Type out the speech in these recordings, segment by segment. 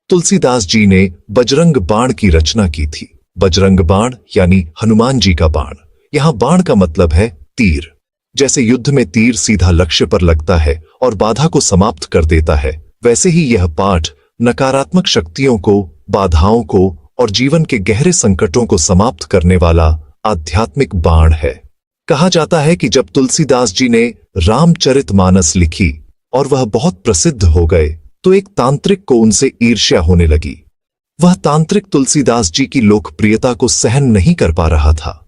तुलसीदास जी ने बजरंग बाण की रचना की थी। बजरंग बाण यानी हनुमान जी का बाण। यहां बाण का मतलब है तीर। जैसे युद्ध में तीर सीधा लक्ष्य पर लगता है और बाधा को समाप्त कर देता है, वैसे ही यह पाठ नकारात्मक शक्तियों को, बाधाओं को और जीवन के गहरे संकटों को समाप्त करने वाला आध्यात्मिक बाण है। कहा जाता है कि जब तुलसीदास जी ने रामचरितमानस लिखी और वह बहुत प्रसिद्ध हो गए, तो एक तांत्रिक को उनसे ईर्ष्या होने लगी। वह तांत्रिक तुलसीदास जी की लोकप्रियता को सहन नहीं कर पा रहा था।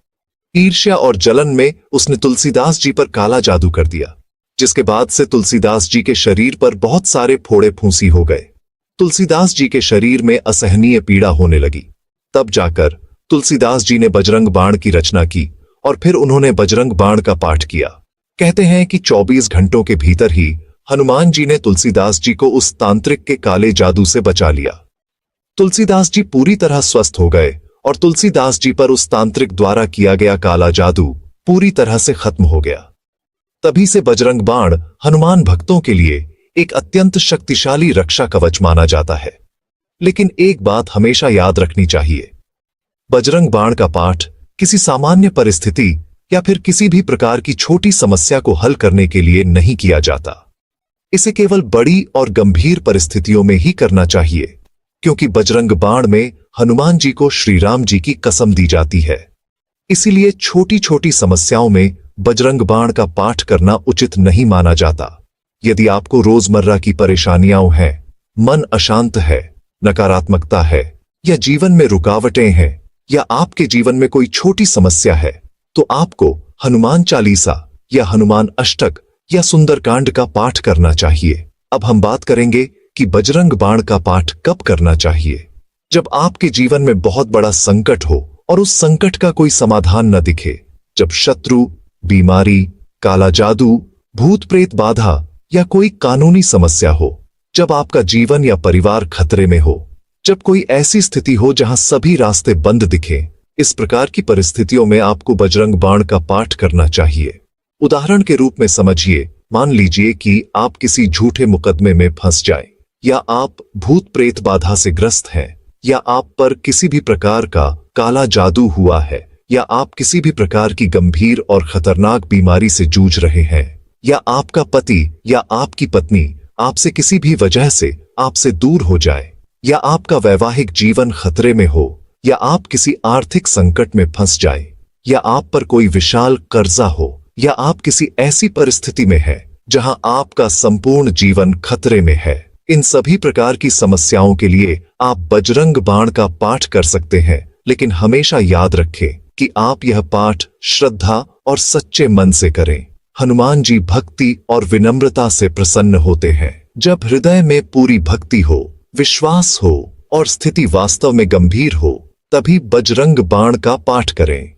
ईर्ष्या और जलन में उसने तुलसीदास जी पर काला जादू कर दिया, जिसके बाद से तुलसीदास जी के शरीर पर बहुत सारे फोड़े फूंसी हो गए। तुलसीदास जी के शरीर में असहनीय पीड़ा होने लगी। तब जाकर तुलसीदास जी ने बजरंग बाण की रचना की और फिर उन्होंने बजरंग बाण का पाठ किया। कहते हैं कि 24 घंटों के भीतर ही हनुमान जी ने तुलसीदास जी को उस तांत्रिक के काले जादू से बचा लिया। तुलसीदास जी पूरी तरह स्वस्थ हो गए और तुलसीदास जी पर उस तांत्रिक द्वारा किया गया काला जादू पूरी तरह से खत्म हो गया। तभी से बजरंग बाण हनुमान भक्तों के लिए एक अत्यंत शक्तिशाली रक्षा कवच माना जाता है। लेकिन एक बात हमेशा याद रखनी चाहिए, बजरंग बाण का पाठ किसी सामान्य परिस्थिति या फिर किसी भी प्रकार की छोटी समस्या को हल करने के लिए नहीं किया जाता। इसे केवल बड़ी और गंभीर परिस्थितियों में ही करना चाहिए, क्योंकि बजरंग बाण में हनुमान जी को श्री राम जी की कसम दी जाती है। इसीलिए छोटी छोटी समस्याओं में बजरंग बाण का पाठ करना उचित नहीं माना जाता। यदि आपको रोजमर्रा की परेशानियां हैं, मन अशांत है, नकारात्मकता है या जीवन में रुकावटें हैं या आपके जीवन में कोई छोटी समस्या है, तो आपको हनुमान चालीसा या हनुमान अष्टक या सुंदरकांड का पाठ करना चाहिए। अब हम बात करेंगे कि बजरंग बाण का पाठ कब करना चाहिए। जब आपके जीवन में बहुत बड़ा संकट हो और उस संकट का कोई समाधान न दिखे, जब शत्रु, बीमारी, काला जादू, भूत प्रेत बाधा या कोई कानूनी समस्या हो, जब आपका जीवन या परिवार खतरे में हो, जब कोई ऐसी स्थिति हो जहां सभी रास्ते बंद दिखें, इस प्रकार की परिस्थितियों में आपको बजरंग बाण का पाठ करना चाहिए। उदाहरण के रूप में समझिए, मान लीजिए कि आप किसी झूठे मुकदमे में फंस जाएं, या आप भूत प्रेत बाधा से ग्रस्त हैं, या आप पर किसी भी प्रकार का काला जादू हुआ है, या आप किसी भी प्रकार की गंभीर और खतरनाक बीमारी से जूझ रहे हैं, या आपका पति या आपकी पत्नी आपसे किसी भी वजह से आपसे दूर हो जाए, या आपका वैवाहिक जीवन खतरे में हो, या आप किसी आर्थिक संकट में फंस जाए, या आप पर कोई विशाल कर्जा हो, या आप किसी ऐसी परिस्थिति में हैं जहां आपका संपूर्ण जीवन खतरे में है। इन सभी प्रकार की समस्याओं के लिए आप बजरंग बाण का पाठ कर सकते हैं, लेकिन हमेशा याद रखें कि आप यह पाठ श्रद्धा और सच्चे मन से करें। हनुमान जी भक्ति और विनम्रता से प्रसन्न होते हैं। जब हृदय में पूरी भक्ति हो, विश्वास हो और स्थिति वास्तव में गंभीर हो, तभी बजरंग बाण का पाठ करें।